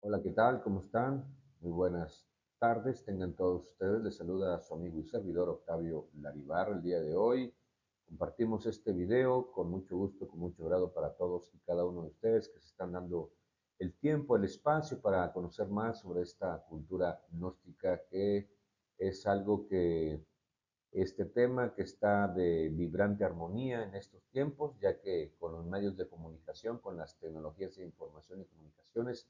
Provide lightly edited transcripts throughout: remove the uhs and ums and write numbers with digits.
Hola, ¿qué tal? ¿Cómo están? Muy buenas tardes. Tengan todos ustedes. Les saluda a su amigo y servidor Octavio Larivar. El día de hoy compartimos este video con mucho gusto, con mucho grado para todos y cada uno de ustedes que se están dando el tiempo, el espacio para conocer más sobre esta cultura gnóstica, que es algo que este tema que está de vibrante armonía en estos tiempos, ya que con los medios de comunicación, con las tecnologías de información y comunicaciones,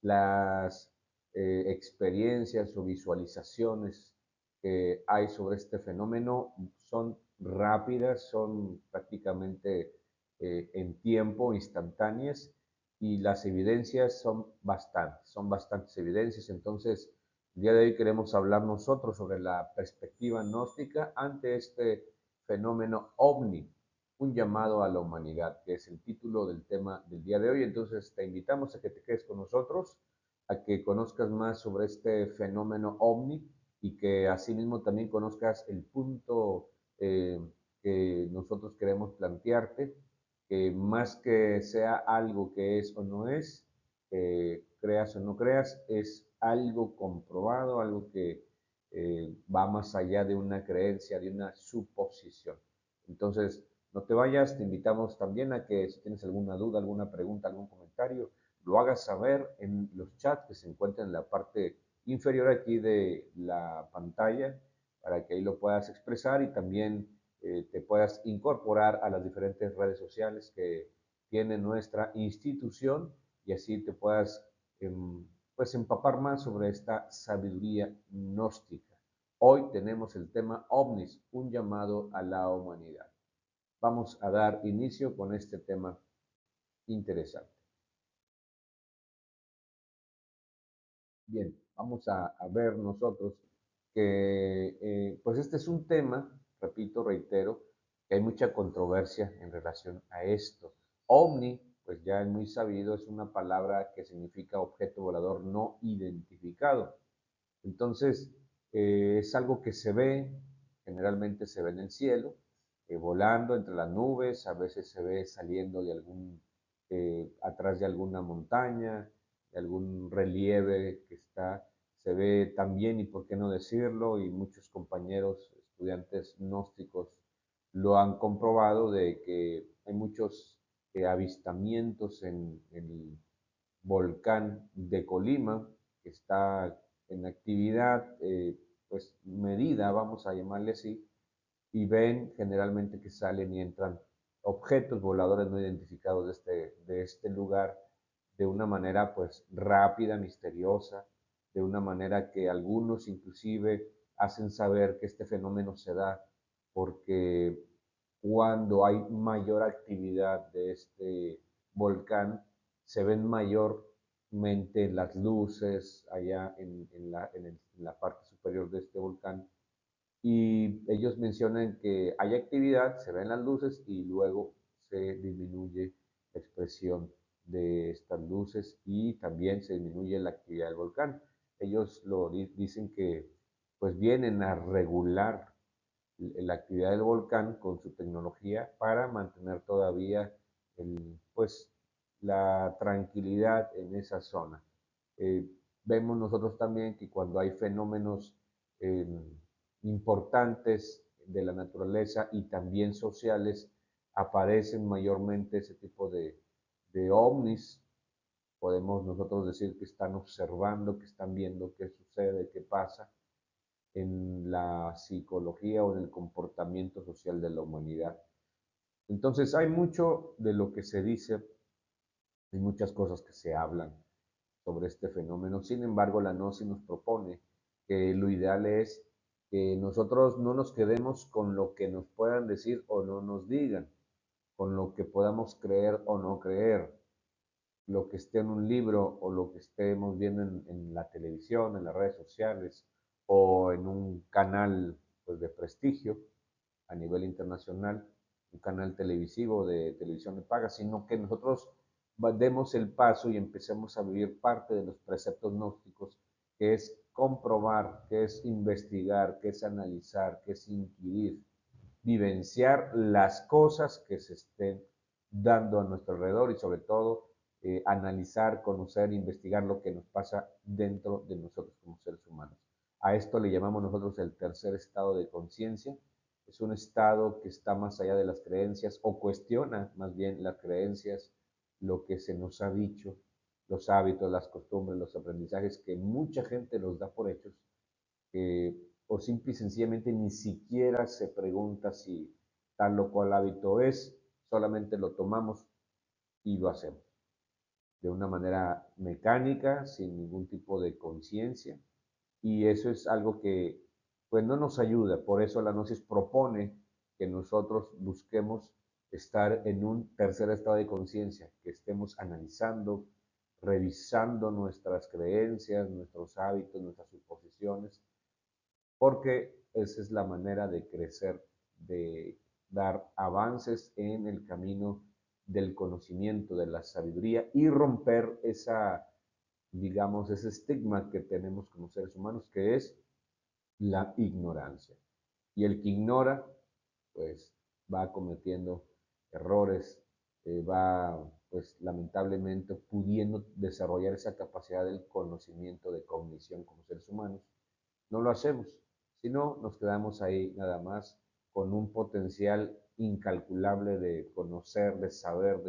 las experiencias o visualizaciones que hay sobre este fenómeno son rápidas, son prácticamente en tiempo, instantáneas, y las evidencias son bastantes evidencias. Entonces, el día de hoy queremos hablar nosotros sobre la perspectiva gnóstica ante este fenómeno ovni, un llamado a la humanidad, que es el título del tema del día de hoy. Entonces te invitamos a que te quedes con nosotros, a que conozcas más sobre este fenómeno ovni y que asimismo también conozcas el punto que nosotros queremos plantearte, que más que sea algo que es o no es, creas o no creas, es algo comprobado, algo que va más allá de una creencia, de una suposición. Entonces, no te vayas, te invitamos también a que si tienes alguna duda, alguna pregunta, algún comentario, lo hagas saber en los chats que se encuentran en la parte inferior aquí de la pantalla, para que ahí lo puedas expresar y también te puedas incorporar a las diferentes redes sociales que tiene nuestra institución, y así te puedas pues empapar más sobre esta sabiduría gnóstica. Hoy tenemos el tema ovnis, un llamado a la humanidad. Vamos a dar inicio con este tema interesante. Bien, vamos a ver nosotros que pues este es un tema, repito, reitero, que hay mucha controversia en relación a esto. OVNI, pues ya es muy sabido, es una palabra que significa objeto volador no identificado. Entonces, es algo que se ve, generalmente se ve en el cielo, volando entre las nubes, a veces se ve saliendo de atrás de alguna montaña, de algún relieve que está, se ve también, y por qué no decirlo, y muchos compañeros, estudiantes gnósticos lo han comprobado, de que hay muchos avistamientos en el volcán de Colima, que está en actividad pues medida, vamos a llamarle así, y ven generalmente que salen y entran objetos voladores no identificados de este lugar de una manera pues rápida, misteriosa, de una manera que algunos inclusive hacen saber que este fenómeno se da porque cuando hay mayor actividad de este volcán, se ven mayormente las luces allá en la parte superior de este volcán, y ellos mencionan que hay actividad, se ven las luces y luego se disminuye la expresión de estas luces y también se disminuye la actividad del volcán. Ellos dicen que pues vienen a regular la actividad del volcán con su tecnología para mantener todavía pues, la tranquilidad en esa zona. Eh, Vemos nosotros también que cuando hay fenómenos eh, importantes de la naturaleza y también sociales, aparecen mayormente ese tipo de ovnis. Podemos nosotros decir que están observando, que están viendo qué sucede, qué pasa en la psicología o en el comportamiento social de la humanidad. Entonces hay mucho de lo que se dice, hay muchas cosas que se hablan sobre este fenómeno. Sin embargo, la Gnosis nos propone que lo ideal es que nosotros no nos quedemos con lo que nos puedan decir o no nos digan, con lo que podamos creer o no creer, lo que esté en un libro o lo que estemos viendo en la televisión, en las redes sociales o en un canal pues, de prestigio a nivel internacional, un canal televisivo de televisión de paga, sino que nosotros demos el paso y empecemos a vivir parte de los preceptos gnósticos, que es comprobar, que es investigar, que es analizar, que es inquirir, vivenciar las cosas que se estén dando a nuestro alrededor y sobre todo analizar, conocer, investigar lo que nos pasa dentro de nosotros como seres humanos. A esto le llamamos nosotros el tercer estado de conciencia. Es un estado que está más allá de las creencias o cuestiona más bien las creencias, lo que se nos ha dicho, los hábitos, las costumbres, los aprendizajes que mucha gente los da por hechos, o simple y sencillamente ni siquiera se pregunta si tal o cual hábito es, solamente lo tomamos y lo hacemos de una manera mecánica, sin ningún tipo de conciencia, y eso es algo que pues no nos ayuda. Por eso la gnosis propone que nosotros busquemos estar en un tercer estado de conciencia, que estemos analizando, revisando nuestras creencias, nuestros hábitos, nuestras suposiciones, porque esa es la manera de crecer, de dar avances en el camino del conocimiento, de la sabiduría y romper esa, digamos, ese estigma que tenemos como seres humanos, que es la ignorancia. Y el que ignora, pues va cometiendo errores, va, pues lamentablemente, pudiendo desarrollar esa capacidad del conocimiento, de cognición como seres humanos. No lo hacemos, sino nos quedamos ahí nada más con un potencial incalculable de conocer, de saber,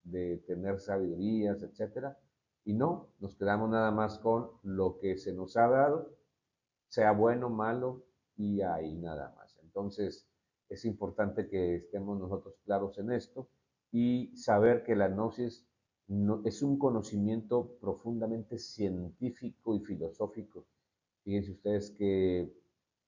de tener sabidurías, etcétera. Y no, nos quedamos nada más con lo que se nos ha dado, sea bueno, malo, y ahí nada más. Entonces, es importante que estemos nosotros claros en esto y saber que la gnosis no, es un conocimiento profundamente científico y filosófico. Fíjense ustedes eh,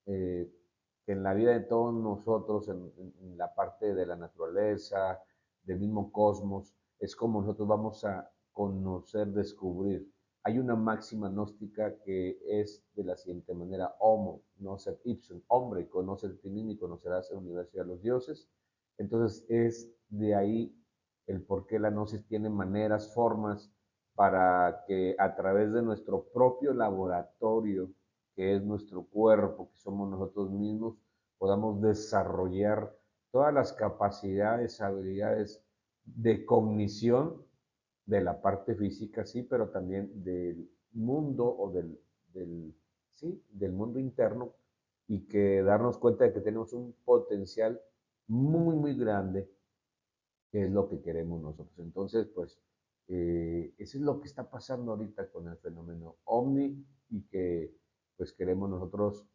que en la vida de todos nosotros, en la parte de la naturaleza, del mismo cosmos, es como nosotros vamos a conocer, descubrir. Hay una máxima gnóstica que es de la siguiente manera: homo nocet ipsum, hombre, conoce el ti mismo y conocerás el universo y a los dioses. Entonces es de ahí el por qué la gnosis tiene maneras, formas, para que a través de nuestro propio laboratorio, que es nuestro cuerpo, que somos nosotros mismos, podamos desarrollar todas las capacidades, habilidades de cognición de la parte física, sí, pero también del mundo o sí, del mundo interno, y que darnos cuenta de que tenemos un potencial muy, muy grande, que es lo que queremos nosotros. Entonces, pues, eso es lo que está pasando ahorita con el fenómeno OVNI, y que pues queremos nosotros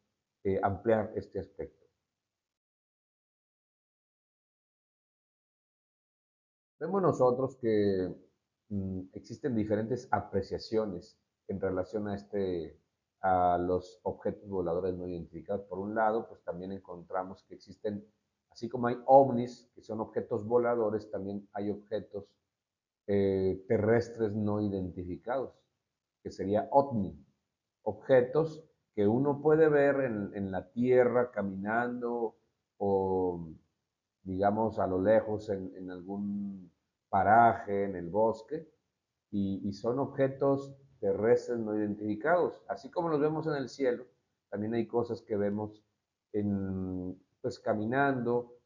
ampliar este aspecto. Vemos nosotros que existen diferentes apreciaciones en relación a los objetos voladores no identificados. Por un lado, pues también encontramos que existen, así como hay ovnis, que son objetos voladores, también hay objetos terrestres no identificados, que sería OVNI, objetos que uno puede ver en la Tierra caminando, o digamos a lo lejos en algún paraje, en el bosque, y son objetos terrestres no identificados. Así como los vemos en el cielo, también hay cosas que vemos pues caminando,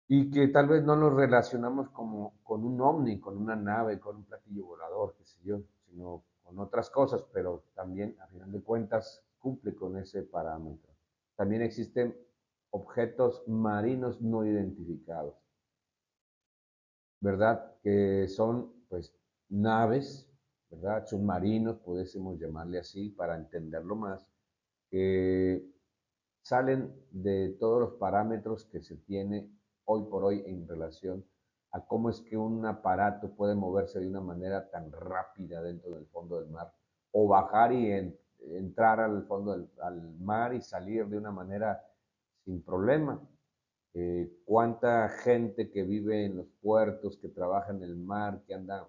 y que tal vez no los relacionamos como con un ovni, con una nave, con un platillo volador, qué sé yo, sino con otras cosas, pero también a final de cuentas cumple con ese parámetro. También existen objetos marinos no identificados, ¿verdad? Que son pues naves, ¿verdad? Submarinos, pudiésemos llamarle así para entenderlo más, que salen de todos los parámetros que se tiene hoy por hoy en relación a cómo es que un aparato puede moverse de una manera tan rápida dentro del fondo del mar, o bajar y entrar al fondo al mar y salir de una manera sin problema. Cuánta gente que vive en los puertos, que trabaja en el mar, que anda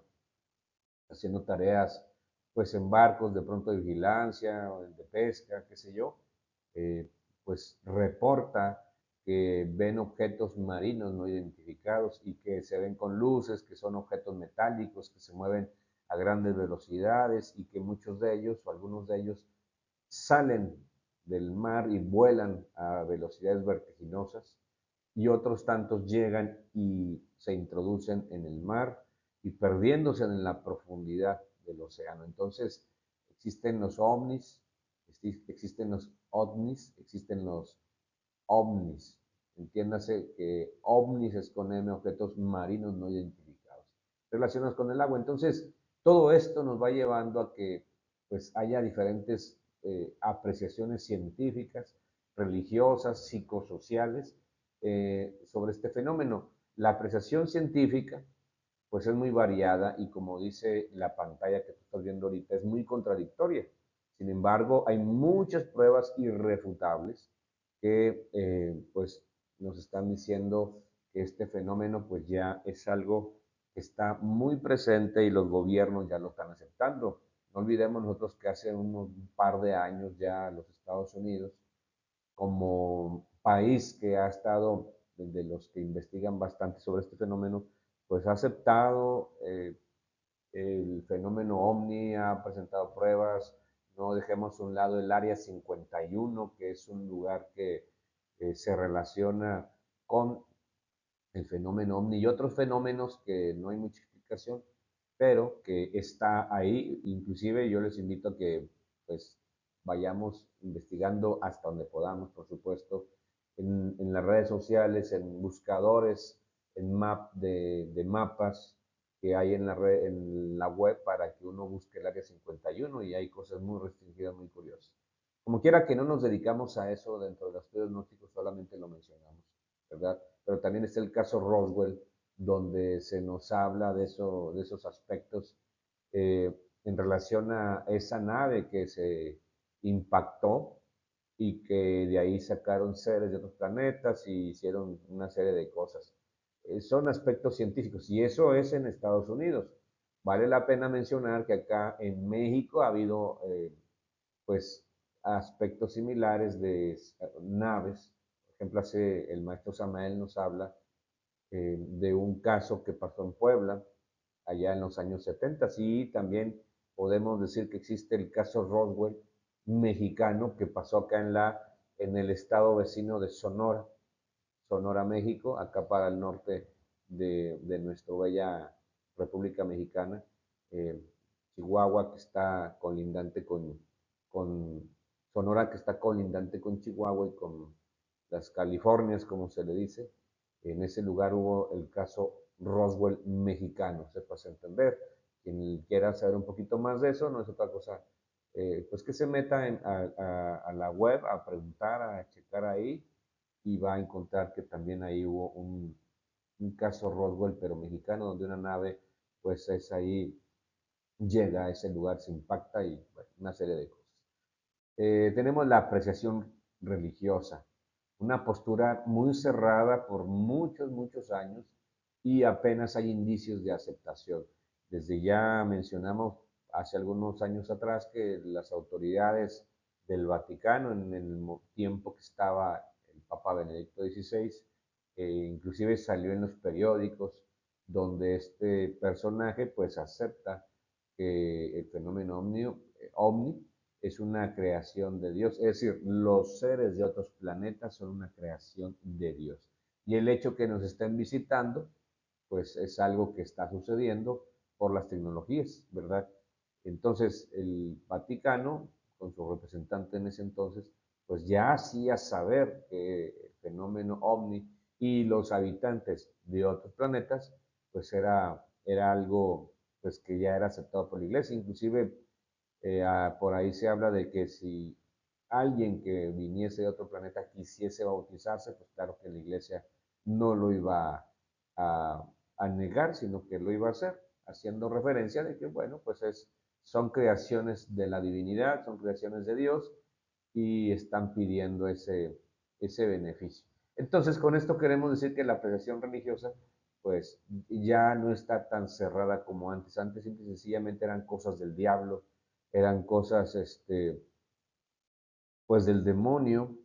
haciendo tareas pues en barcos de pronto de vigilancia o de pesca, qué sé yo, eh, pues reporta que ven objetos marinos no identificados, y que se ven con luces, que son objetos metálicos que se mueven a grandes velocidades, y que muchos de ellos o algunos de ellos salen del mar y vuelan a velocidades vertiginosas, y otros tantos llegan y se introducen en el mar y perdiéndose en la profundidad del océano. Entonces, existen los ovnis, existen los ovnis, existen los ovnis. Entiéndase que ovnis es con M, objetos marinos no identificados, relacionados con el agua. Entonces, todo esto nos va llevando a que pues haya diferentes apreciaciones científicas, religiosas, psicosociales sobre este fenómeno. La apreciación científica pues es muy variada y como dice la pantalla que tú estás viendo ahorita, es muy contradictoria. Sin embargo, hay muchas pruebas irrefutables que pues nos están diciendo que este fenómeno pues ya es algo que está muy presente y los gobiernos ya lo están aceptando. No olvidemos nosotros que hace un par de años ya los Estados Unidos, como país que ha estado de los que investigan bastante sobre este fenómeno, pues ha aceptado el fenómeno OVNI, ha presentado pruebas. No dejemos a un lado el Área 51, que es un lugar que se relaciona con el fenómeno OVNI y otros fenómenos que no hay mucha explicación, pero que está ahí. Inclusive yo les invito a que pues vayamos investigando hasta donde podamos, por supuesto, en las redes sociales, en buscadores, en de mapas que hay en en la web para que uno busque el área 51 y hay cosas muy restringidas, muy curiosas. Como quiera que no nos dedicamos a eso dentro de los estudios gnósticos, solamente lo mencionamos, ¿verdad? Pero también está el caso Roswell, donde se nos habla de esos aspectos eh, en relación a esa nave que se impactó y que de ahí sacaron seres de otros planetas y hicieron una serie de cosas. Son aspectos científicos y eso es en Estados Unidos. Vale la pena mencionar que acá en México ha habido pues aspectos similares de naves. Por ejemplo, hace el maestro Samael nos habla de un caso que pasó en Puebla, allá en los años 70. Y también podemos decir que existe el caso Roswell mexicano que pasó acá en el estado vecino de Sonora, Sonora, México, acá para el norte de nuestra bella República Mexicana, eh, Chihuahua, que está colindante con Sonora, que está colindante con Chihuahua y con las Californias, como se le dice. En ese lugar hubo el caso Roswell mexicano, sepas entender. Quien quiera saber un poquito más de eso, no es otra cosa, pues que se meta a la web a preguntar, a checar ahí y va a encontrar que también ahí hubo un caso Roswell, pero mexicano, donde una nave, pues es ahí, llega a ese lugar, se impacta y bueno, una serie de cosas. Tenemos la apreciación religiosa, una postura muy cerrada por muchos, muchos años y apenas hay indicios de aceptación. Desde ya mencionamos hace algunos años atrás que las autoridades del Vaticano, en el tiempo que estaba el Papa Benedicto XVI, inclusive salió en los periódicos donde este personaje pues acepta que el fenómeno ovni es una creación de Dios, es decir, los seres de otros planetas son una creación de Dios. Y el hecho que nos estén visitando, pues es algo que está sucediendo por las tecnologías, ¿verdad? Entonces, el Vaticano, con su representante en ese entonces, pues ya hacía saber que el fenómeno ovni y los habitantes de otros planetas, pues era algo pues que ya era aceptado por la iglesia. Inclusive por ahí se habla de que si alguien que viniese de otro planeta quisiese bautizarse, pues claro que la iglesia no lo iba a negar, sino que lo iba a hacer, haciendo referencia de que, bueno, pues son creaciones de la divinidad, son creaciones de Dios y están pidiendo ese beneficio. Entonces, con esto queremos decir que la apreciación religiosa, pues ya no está tan cerrada como antes. Antes simple y sencillamente eran cosas del diablo, eran cosas, pues del demonio,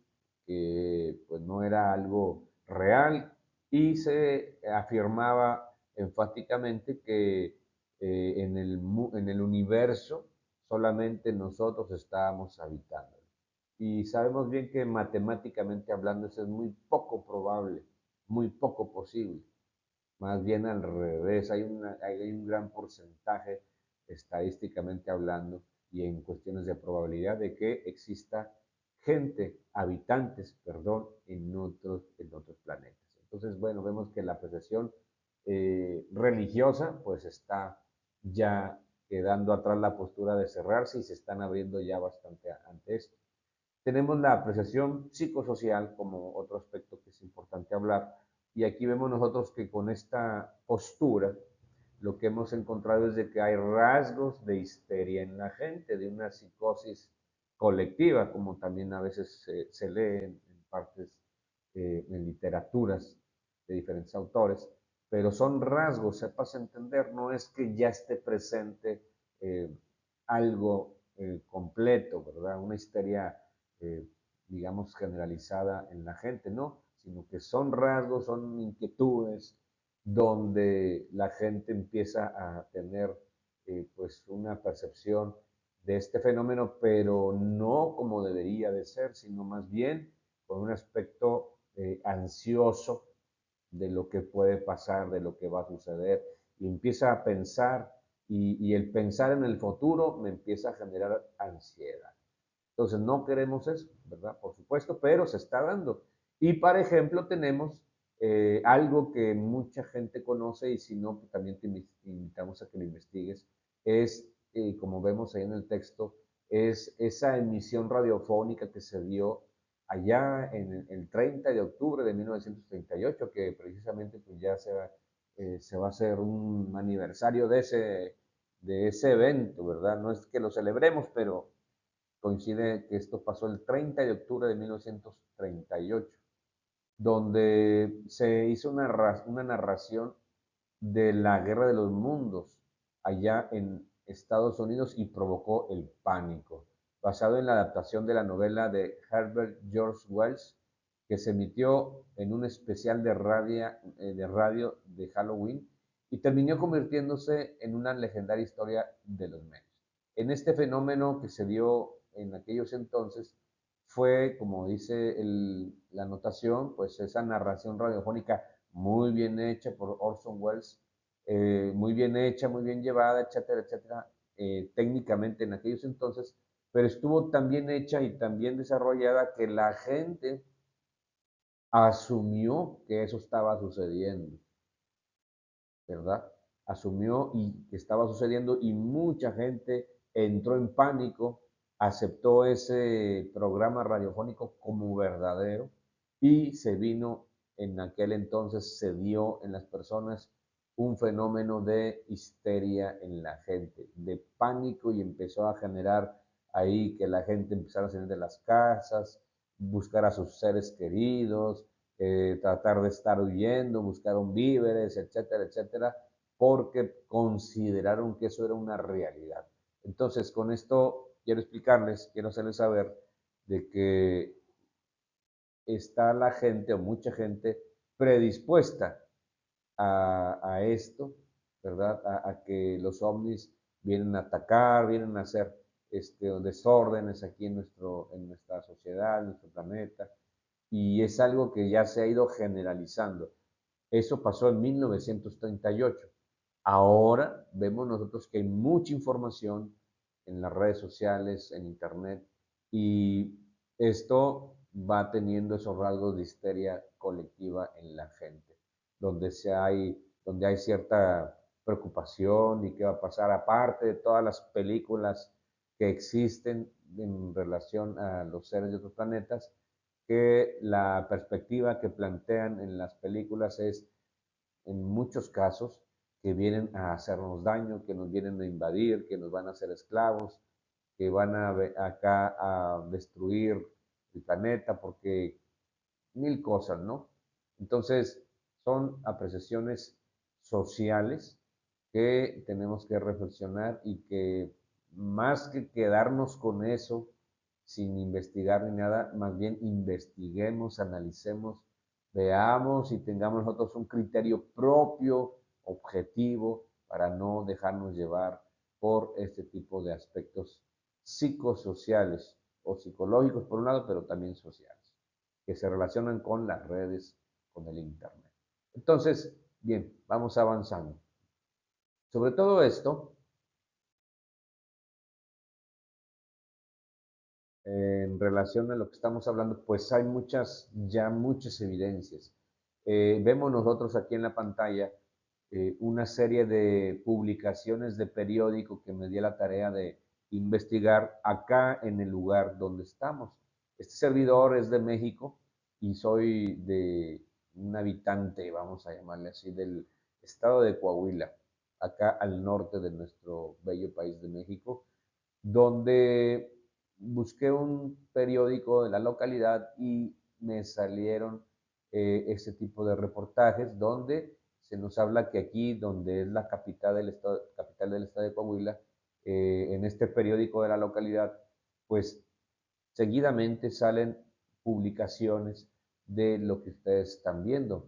que pues no era algo real y se afirmaba enfáticamente que en el universo solamente nosotros estábamos habitando. Y sabemos bien que matemáticamente hablando eso es muy poco probable, muy poco posible. más bien al revés, hay un gran porcentaje estadísticamente hablando y en cuestiones de probabilidad de que exista habitantes, perdón, en otros planetas. Entonces, bueno, vemos que la apreciación religiosa pues está ya quedando atrás la postura de cerrarse y se están abriendo ya bastante ante esto. Tenemos la apreciación psicosocial como otro aspecto que es importante hablar, y aquí vemos nosotros que con esta postura lo que hemos encontrado es de que hay rasgos de histeria en la gente, de una psicosis colectiva, como también a veces se lee en partes, en literaturas de diferentes autores, pero son rasgos, sepas entender, no es que ya esté presente algo completo, ¿verdad? Una histeria, eh, digamos, generalizada en la gente, ¿no? Sino que son rasgos, son inquietudes, donde la gente empieza a tener pues una percepción de este fenómeno, pero no como debería de ser, sino más bien con un aspecto ansioso de lo que puede pasar, de lo que va a suceder, y empieza a pensar, y el pensar en el futuro me empieza a generar ansiedad. Entonces no queremos eso, ¿verdad? Por supuesto, pero se está dando. Y, por ejemplo, tenemos algo que mucha gente conoce y si no, pues, también te invitamos a que lo investigues, es, como vemos ahí en el texto, es esa emisión radiofónica que se dio allá en el 30 de octubre de 1938, que precisamente pues ya se va a hacer un aniversario de ese evento, ¿verdad? No es que lo celebremos, pero coincide que esto pasó el 30 de octubre de 1938, donde se hizo una narración de la Guerra de los Mundos allá en Estados Unidos y provocó el pánico, basado en la adaptación de la novela de Herbert George Wells, que se emitió en un especial de radio de Halloween y terminó convirtiéndose en una legendaria historia de los memes. En este fenómeno que se dio en aquellos entonces fue, como dice la anotación, pues esa narración radiofónica muy bien hecha por Orson Welles, muy bien hecha, muy bien llevada, etcétera, etcétera, técnicamente en aquellos entonces, pero estuvo tan bien hecha y tan bien desarrollada que la gente asumió que eso estaba sucediendo, ¿verdad? Asumió y que estaba sucediendo y mucha gente entró en pánico, aceptó ese programa radiofónico como verdadero y se vino en aquel entonces, se dio en las personas un fenómeno de histeria en la gente, de pánico y empezó a generar ahí que la gente empezara a salir de las casas, buscar a sus seres queridos, tratar de estar huyendo, buscaron víveres, etcétera, etcétera, porque consideraron que eso era una realidad. Entonces, con esto quiero explicarles, quiero hacerles saber de que está la gente o mucha gente predispuesta a esto, ¿verdad? A que los ovnis vienen a atacar, vienen a hacer desórdenes aquí en nuestra sociedad, en nuestro planeta, y es algo que ya se ha ido generalizando. Eso pasó en 1938. Ahora vemos nosotros que hay mucha información en las redes sociales, en internet, y esto va teniendo esos rasgos de histeria colectiva en la gente, donde hay cierta preocupación y qué va a pasar, aparte de todas las películas que existen en relación a los seres de otros planetas, que la perspectiva que plantean en las películas es, en muchos casos, que vienen a hacernos daño, que nos vienen a invadir, que nos van a hacer esclavos, que van acá a destruir el planeta, porque mil cosas, ¿no? Entonces, son apreciaciones sociales que tenemos que reflexionar y que más que quedarnos con eso sin investigar ni nada, más bien investiguemos, analicemos, veamos y tengamos nosotros un criterio propio, objetivo, para no dejarnos llevar por este tipo de aspectos psicosociales o psicológicos por un lado, pero también sociales, que se relacionan con las redes, con el Internet. Entonces, Bien, vamos avanzando. Sobre todo esto, en relación a lo que estamos hablando, pues hay muchas evidencias. Vemos nosotros aquí en la pantalla una serie de publicaciones de periódico que me di la tarea de investigar acá en el lugar donde estamos. Este servidor es de México y soy de un habitante, vamos a llamarle así, del estado de Coahuila, acá al norte de nuestro bello país de México, donde busqué un periódico de la localidad y me salieron ese tipo de reportajes donde se nos habla que aquí, donde es la capital del estado de Coahuila, en este periódico de la localidad, pues seguidamente salen publicaciones de lo que ustedes están viendo.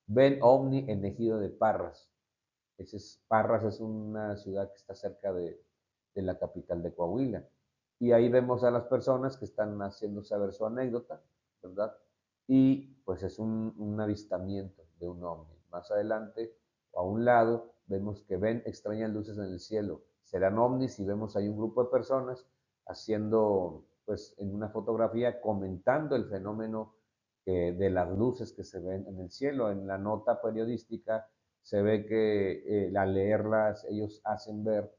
Ven ovni en Ejido de Parras. Parras es una ciudad que está cerca de la capital de Coahuila. Y ahí vemos a las personas que están haciendo saber su anécdota, ¿verdad? Y pues es un avistamiento de un ovni. Más adelante, o a un lado, vemos que ven extrañas luces en el cielo. Serán ovnis y vemos ahí un grupo de personas haciendo, pues en una fotografía, comentando el fenómeno de las luces que se ven en el cielo. En la nota periodística se ve que al leerlas ellos hacen ver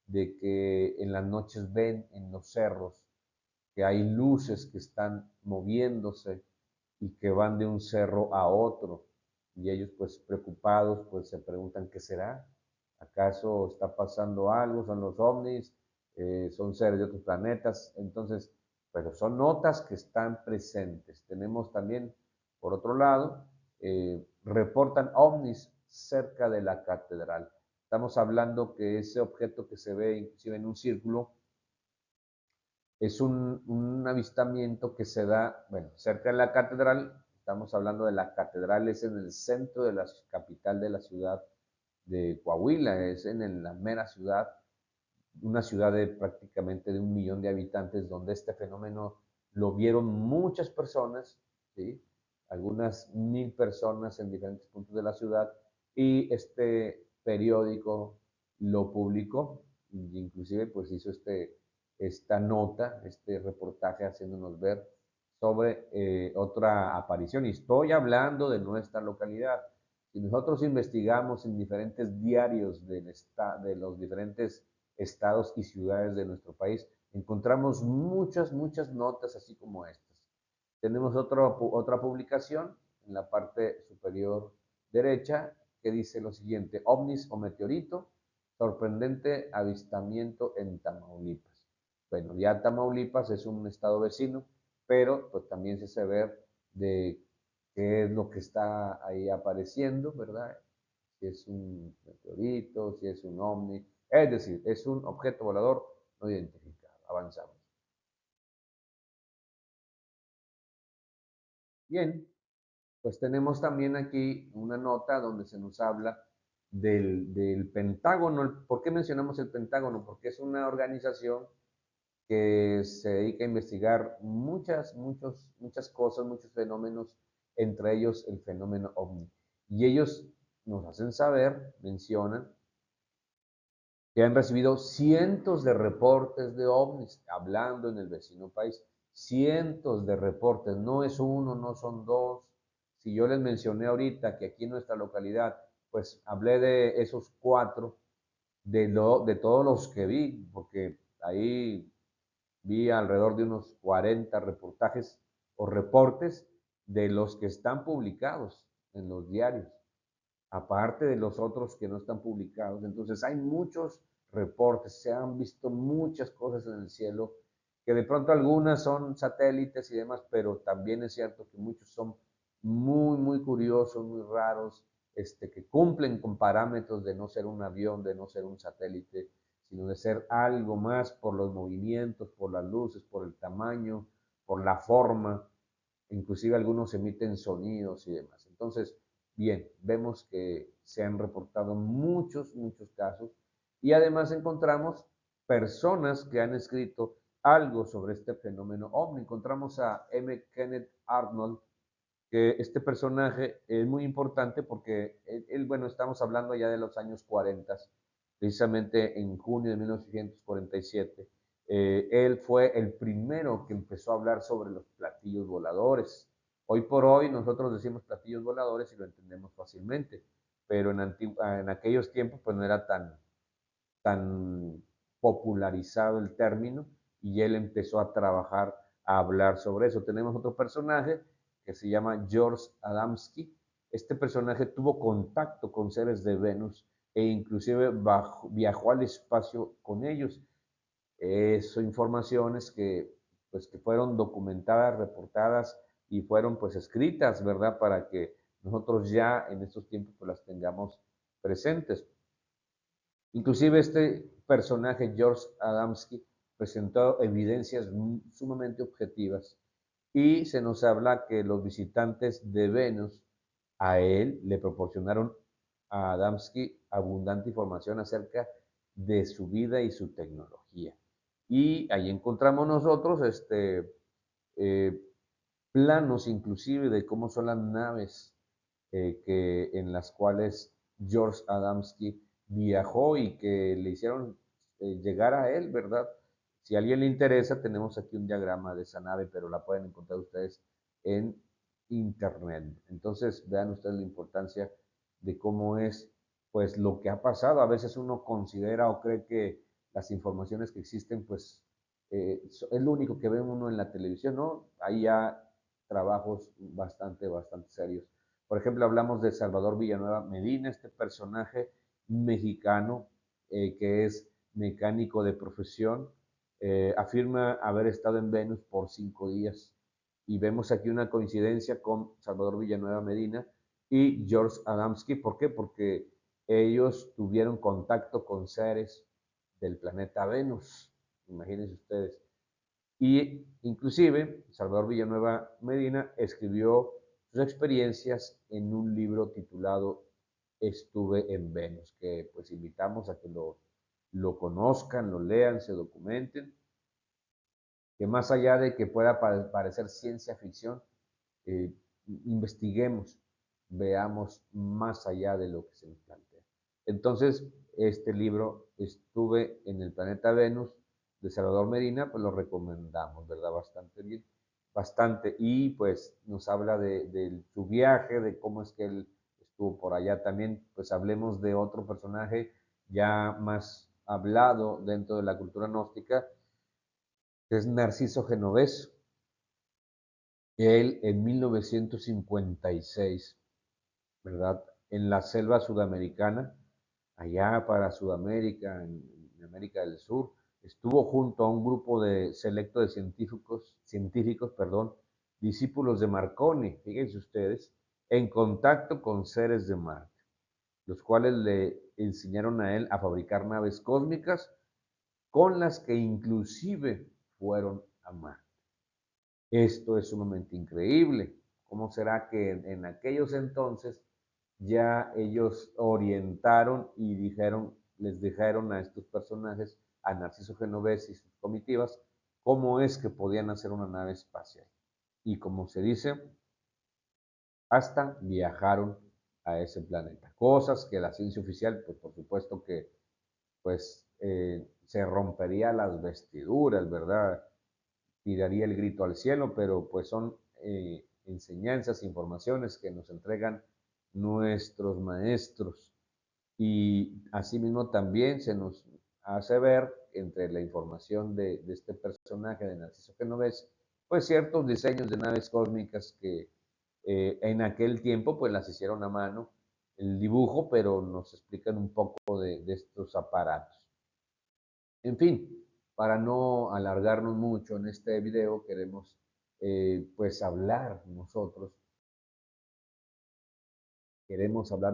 de que en las noches ven en los cerros que hay luces que están moviéndose y que van de un cerro a otro. Y ellos pues preocupados pues se preguntan qué será. ¿Acaso está pasando algo? ¿Son los ovnis? ¿Son seres de otros planetas? Entonces, pero son notas que están presentes. Tenemos también, por otro lado, reportan ovnis cerca de la catedral. Estamos hablando que ese objeto que se ve inclusive en un círculo es un avistamiento que se da, bueno, cerca de la catedral. Estamos hablando de la catedral, es en el centro de la capital de la ciudad de Coahuila, es en la mera ciudad, una ciudad de prácticamente de 1 millón de habitantes, donde este fenómeno lo vieron muchas personas, ¿sí? Algunas 1000 personas en diferentes puntos de la ciudad, y este periódico lo publicó, inclusive pues hizo esta nota, este reportaje haciéndonos ver sobre otra aparición. Y estoy hablando de nuestra localidad. Si nosotros investigamos en diferentes diarios de los diferentes estados y ciudades de nuestro país, encontramos muchas notas así como estas. Tenemos otra publicación en la parte superior derecha que dice lo siguiente: ovnis o meteorito, sorprendente avistamiento en Tamaulipas. Bueno, ya Tamaulipas es un estado vecino, pero pues también se hace ver de qué es lo que está ahí apareciendo, ¿verdad? Si es un meteorito, si es un ovni, es decir, es un objeto volador no identificado. Avanzamos. Bien, pues tenemos también aquí una nota donde se nos habla del Pentágono. ¿Por qué mencionamos el Pentágono? Porque es una organización que se dedica a investigar muchas cosas, muchos fenómenos, entre ellos el fenómeno ovni. Y ellos nos hacen saber, mencionan, que han recibido cientos de reportes de ovnis, hablando en el vecino país, cientos de reportes, no es uno, no son dos. Si yo les mencioné ahorita que aquí en nuestra localidad, pues hablé de esos 4, de todos los que vi, porque ahí vi alrededor de unos 40 reportajes o reportes de los que están publicados en los diarios, aparte de los otros que no están publicados. Entonces hay muchos reportes, se han visto muchas cosas en el cielo, que de pronto algunas son satélites y demás, pero también es cierto que muchos son muy curiosos, muy raros, que cumplen con parámetros de no ser un avión, de no ser un satélite, sino de ser algo más por los movimientos, por las luces, por el tamaño, por la forma, inclusive algunos emiten sonidos y demás. Entonces, bien, vemos que se han reportado muchos casos, y además encontramos personas que han escrito algo sobre este fenómeno ovni. Encontramos a M. Kenneth Arnold, que este personaje es muy importante porque bueno, estamos hablando ya de los años 40, precisamente en junio de 1947. Él fue el primero que empezó a hablar sobre los platillos voladores. Hoy por hoy nosotros decimos platillos voladores y lo entendemos fácilmente, pero en aquellos tiempos pues no era tan popularizado el término y él empezó a trabajar, a hablar sobre eso. Tenemos otro personaje que se llama George Adamski. Este personaje tuvo contacto con seres de Venus e inclusive viajó al espacio con ellos. Son informaciones que fueron documentadas, reportadas y fueron pues escritas, ¿verdad? Para que nosotros ya en estos tiempos pues, las tengamos presentes. Inclusive este personaje, George Adamski, presentó evidencias sumamente objetivas y se nos habla que los visitantes de Venus a él le proporcionaron a Adamski abundante información acerca de su vida y su tecnología. Y ahí encontramos nosotros eh, planos inclusive de cómo son las naves en las cuales George Adamski viajó y que le hicieron llegar a él, ¿verdad? Si a alguien le interesa, tenemos aquí un diagrama de esa nave, pero la pueden encontrar ustedes en internet. Entonces, vean ustedes la importancia de cómo es, pues, lo que ha pasado. A veces uno considera o cree que las informaciones que existen, pues, es lo único que ve uno en la televisión, ¿no? Ahí ya trabajos bastante serios. Por ejemplo, hablamos de Salvador Villanueva Medina, este personaje mexicano que es mecánico de profesión, afirma haber estado en Venus por 5 días. Y vemos aquí una coincidencia con Salvador Villanueva Medina y George Adamski. ¿Por qué? Porque ellos tuvieron contacto con seres del planeta Venus. Imagínense ustedes. Y inclusive Salvador Villanueva Medina escribió sus experiencias en un libro titulado Estuve en Venus, que pues invitamos a que lo conozcan, lo lean, se documenten, que más allá de que pueda parecer ciencia ficción, eh, investiguemos, veamos más allá de lo que se nos plantea. Entonces, este libro, Estuve en el planeta Venus, de Salvador Medina, pues lo recomendamos, ¿verdad? Bastante bien, bastante. Y pues nos habla de su viaje, de cómo es que él estuvo por allá. También, pues hablemos de otro personaje ya más hablado dentro de la cultura gnóstica, que es Narciso Genovés. Él en 1956, ¿verdad? En la selva sudamericana, allá para Sudamérica, en América del Sur, estuvo junto a un grupo de selecto de científicos, perdón, discípulos de Marconi, fíjense ustedes, en contacto con seres de Marte, los cuales le enseñaron a él a fabricar naves cósmicas con las que inclusive fueron a Marte. Esto es sumamente increíble. ¿Cómo será que en aquellos entonces ya ellos orientaron y les dijeron a estos personajes, a Narciso Genovés y sus comitivas, cómo es que podían hacer una nave espacial? Y como se dice, hasta viajaron a ese planeta. Cosas que la ciencia oficial, pues por supuesto que se rompería las vestiduras, ¿verdad? Tiraría el grito al cielo, pero pues son enseñanzas, informaciones que nos entregan nuestros maestros. Y asimismo también se nos hace ver entre la información de este personaje de Narciso Genovés, pues ciertos diseños de naves cósmicas que en aquel tiempo pues las hicieron a mano, el dibujo, pero nos explican un poco de estos aparatos. En fin, para no alargarnos mucho en este video, queremos queremos hablar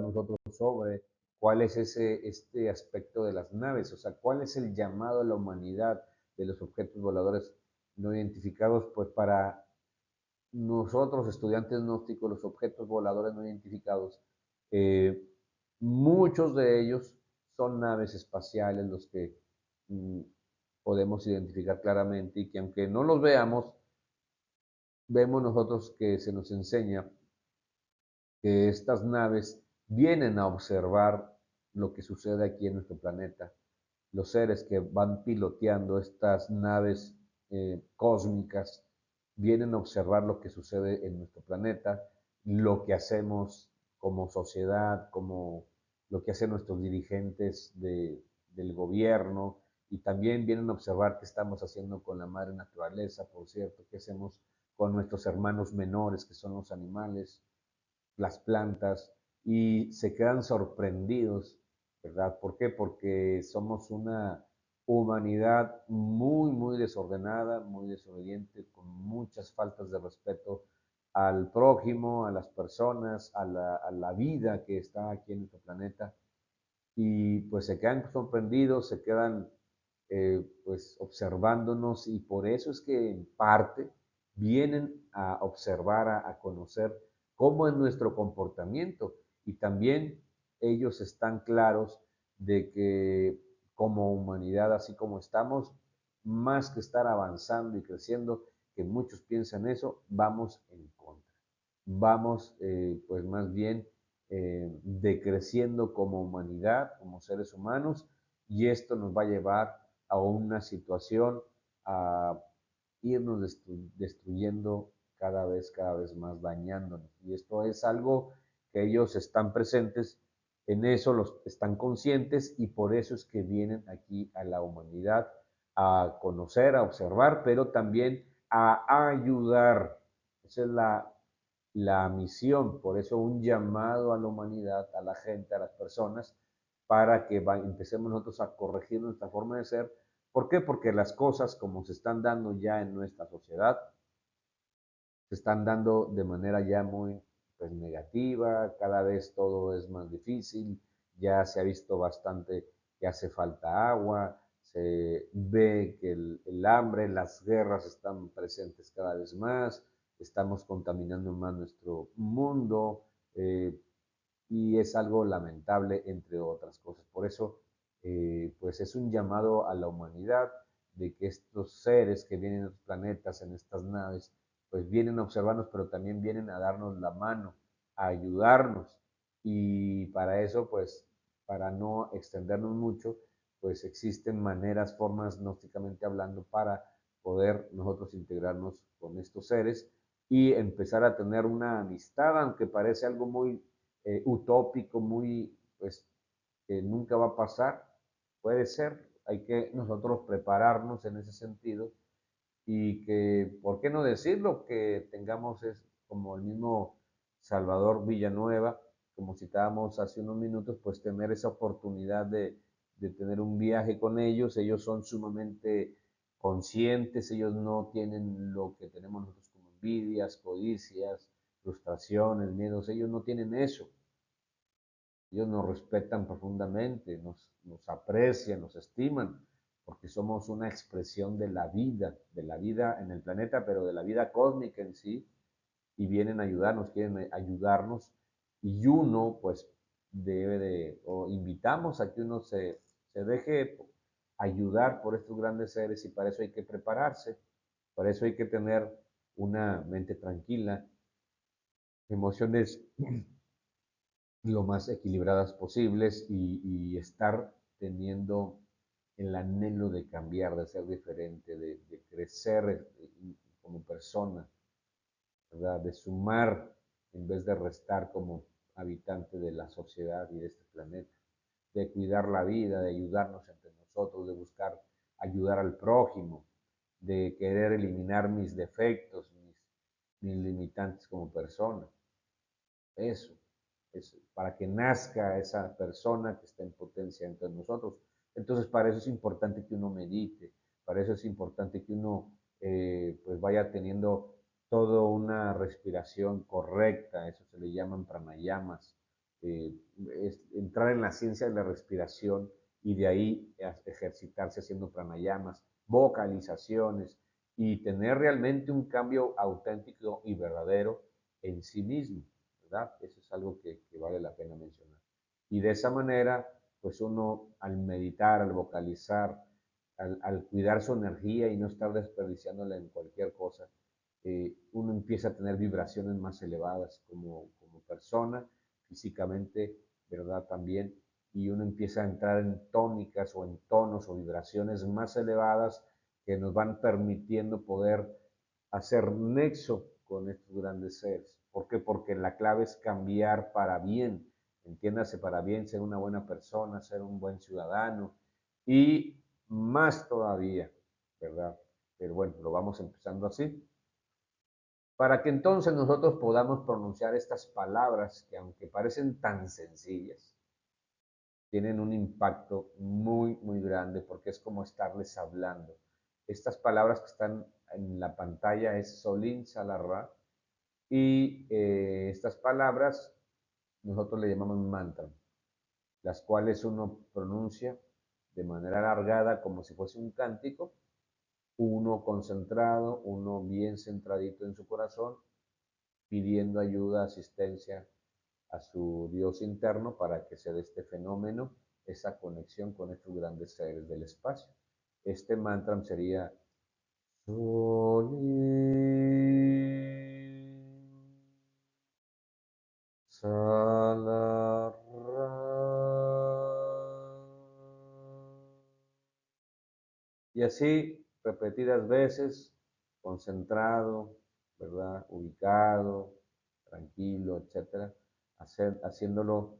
nosotros sobre cuál es este aspecto de las naves, o sea, cuál es el llamado a la humanidad de los objetos voladores no identificados, pues para nosotros, estudiantes gnósticos, los objetos voladores no identificados, eh, muchos de ellos son naves espaciales, los que mm, podemos identificar claramente y que aunque no los veamos, vemos nosotros que se nos enseña que estas naves vienen a observar lo que sucede aquí en nuestro planeta. Los seres que van piloteando estas naves cósmicas vienen a observar lo que sucede en nuestro planeta, lo que hacemos como sociedad, como lo que hacen nuestros dirigentes del gobierno, y también vienen a observar qué estamos haciendo con la madre naturaleza, por cierto, qué hacemos con nuestros hermanos menores, que son los animales, las plantas, y se quedan sorprendidos, ¿verdad? ¿Por qué? Porque somos una humanidad muy, muy desordenada, muy desobediente, con muchas faltas de respeto al prójimo, a las personas, a la vida que está aquí en nuestro planeta, y pues se quedan sorprendidos, se quedan pues observándonos, y por eso es que en parte vienen a observar, a conocer cómo es nuestro comportamiento, y también ellos están claros de que como humanidad, así como estamos, más que estar avanzando y creciendo, que muchos piensan eso, vamos en contra. Vamos pues más bien decreciendo como humanidad, como seres humanos, y esto nos va a llevar a una situación, a irnos destruyendo cada vez más, dañándonos. Y esto es algo que ellos están presentes, en eso los están conscientes, y por eso es que vienen aquí a la humanidad a conocer, a observar, pero también a ayudar. Esa es la misión, por eso un llamado a la humanidad, a la gente, a las personas, para que empecemos nosotros a corregir nuestra forma de ser. ¿Por qué? Porque las cosas como se están dando ya en nuestra sociedad, se están dando de manera ya muy pues, negativa, cada vez todo es más difícil, ya se ha visto bastante que hace falta agua, se ve que el hambre, las guerras están presentes cada vez más, estamos contaminando más nuestro mundo, y es algo lamentable, entre otras cosas. Por eso, pues es un llamado a la humanidad de que estos seres que vienen de los planetas en estas naves, pues vienen a observarnos, pero también vienen a darnos la mano, a ayudarnos. Y para eso, pues, para no extendernos mucho, pues existen maneras, formas, gnósticamente hablando, para poder nosotros integrarnos con estos seres y empezar a tener una amistad, aunque parece algo muy utópico, muy, pues, que nunca va a pasar. Puede ser, hay que nosotros prepararnos en ese sentido, y que, ¿por qué no decirlo? Que tengamos, es, como el mismo Salvador Villanueva, como citábamos hace unos minutos, pues tener esa oportunidad de tener un viaje con ellos son sumamente conscientes, ellos no tienen lo que tenemos nosotros como envidias, codicias, frustraciones, miedos, ellos no tienen eso. Ellos nos respetan profundamente, nos aprecian, nos estiman, porque somos una expresión de la vida en el planeta, pero de la vida cósmica en sí, y vienen a ayudarnos, quieren ayudarnos, y uno pues debe de, o invitamos a que uno se deje ayudar por estos grandes seres, y para eso hay que prepararse, para eso hay que tener una mente tranquila, emociones lo más equilibradas posibles, y estar teniendo el anhelo de cambiar, de ser diferente, de crecer como persona, ¿verdad? De sumar en vez de restar como habitante de la sociedad y de este planeta, de cuidar la vida, de ayudarnos entre nosotros, de buscar ayudar al prójimo, de querer eliminar mis defectos, mis limitantes como persona. Eso, es para que nazca esa persona que está en potencia entre nosotros. Entonces, para eso es importante que uno medite, para eso es importante que uno pues vaya teniendo toda una respiración correcta, eso se le llaman pranayamas, es entrar en la ciencia de la respiración, y de ahí ejercitarse haciendo pranayamas, vocalizaciones, y tener realmente un cambio auténtico y verdadero en sí mismo. ¿Verdad? Eso es algo que vale la pena mencionar. Y de esa manera, pues uno al meditar, al vocalizar, al cuidar su energía y no estar desperdiciándola en cualquier cosa, uno empieza a tener vibraciones más elevadas, como como persona, físicamente, ¿verdad? También, y uno empieza a entrar en tónicas o en tonos o vibraciones más elevadas que nos van permitiendo poder hacer nexo con estos grandes seres. ¿Por qué? Porque la clave es cambiar para bien, entiéndase para bien, ser una buena persona, ser un buen ciudadano y más todavía, ¿verdad? Pero bueno, lo vamos empezando así. Para que entonces nosotros podamos pronunciar estas palabras que aunque parecen tan sencillas, tienen un impacto muy, muy grande porque es como estarles hablando. Estas palabras que están en la pantalla es Solín Salarra y estas palabras nosotros le llamamos mantra, las cuales uno pronuncia de manera alargada como si fuese un cántico, uno concentrado, uno bien centradito en su corazón, pidiendo ayuda, asistencia a su Dios interno para que se dé este fenómeno, esa conexión con estos grandes seres del espacio. Este mantra sería Salarra. Y así repetidas veces, concentrado, ¿verdad? Ubicado, tranquilo, etcétera, haciéndolo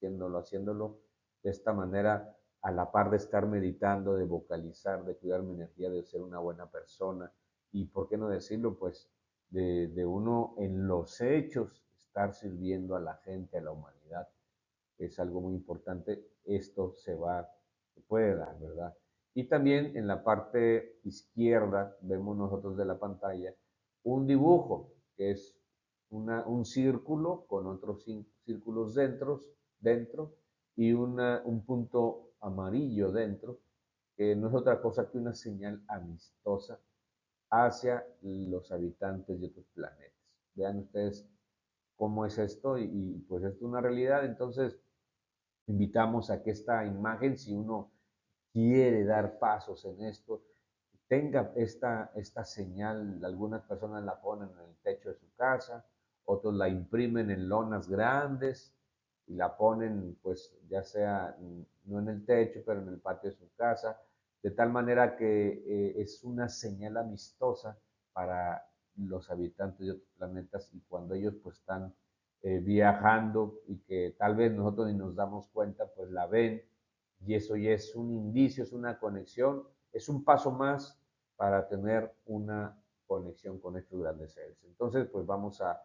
de esta manera, a la par de estar meditando, de vocalizar, de cuidar mi energía, de ser una buena persona y, ¿por qué no decirlo? Pues de uno en los hechos estar sirviendo a la gente, a la humanidad, es algo muy importante. Esto se puede dar, ¿verdad? Y también en la parte izquierda vemos nosotros de la pantalla un dibujo que es un círculo con otros círculos dentro y un punto amarillo dentro, que no es otra cosa que una señal amistosa hacia los habitantes de otros planetas. Vean ustedes cómo es esto y pues esto es una realidad. Entonces invitamos a que esta imagen, si uno quiere dar pasos en esto, tenga esta señal. Algunas personas la ponen en el techo de su casa, otros la imprimen en lonas grandes y la ponen, pues ya sea no en el techo, pero en el patio de su casa, de tal manera que es una señal amistosa para los habitantes de otros planetas y cuando ellos pues están viajando y que tal vez nosotros ni nos damos cuenta, pues la ven y eso ya es un indicio, es una conexión, es un paso más para tener una conexión con estos grandes seres. Entonces, pues vamos a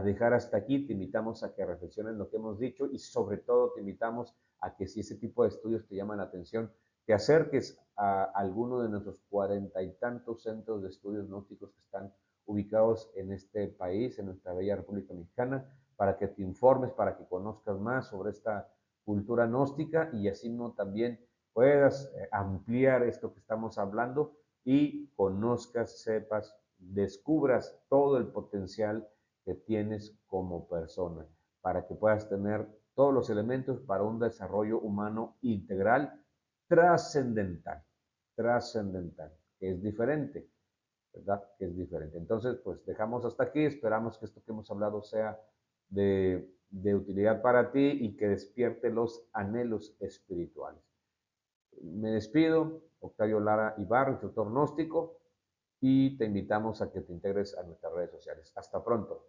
dejar hasta aquí, te invitamos a que reflexiones lo que hemos dicho y sobre todo te invitamos a que si ese tipo de estudios te llaman la atención, te acerques a alguno de nuestros 40 y tantos centros de estudios gnósticos que están ubicados en este país, en nuestra bella República Mexicana, para que te informes, para que conozcas más sobre esta cultura gnóstica y así no también puedas ampliar esto que estamos hablando y conozcas, sepas, descubras todo el potencial que tienes como persona para que puedas tener todos los elementos para un desarrollo humano integral, trascendental, trascendental, que es diferente, ¿verdad? Que es diferente. Entonces, pues dejamos hasta aquí, esperamos que esto que hemos hablado sea de utilidad para ti y que despierte los anhelos espirituales. Me despido, Octavio Lara Ibarra, instructor gnóstico, y te invitamos a que te integres a nuestras redes sociales. Hasta pronto.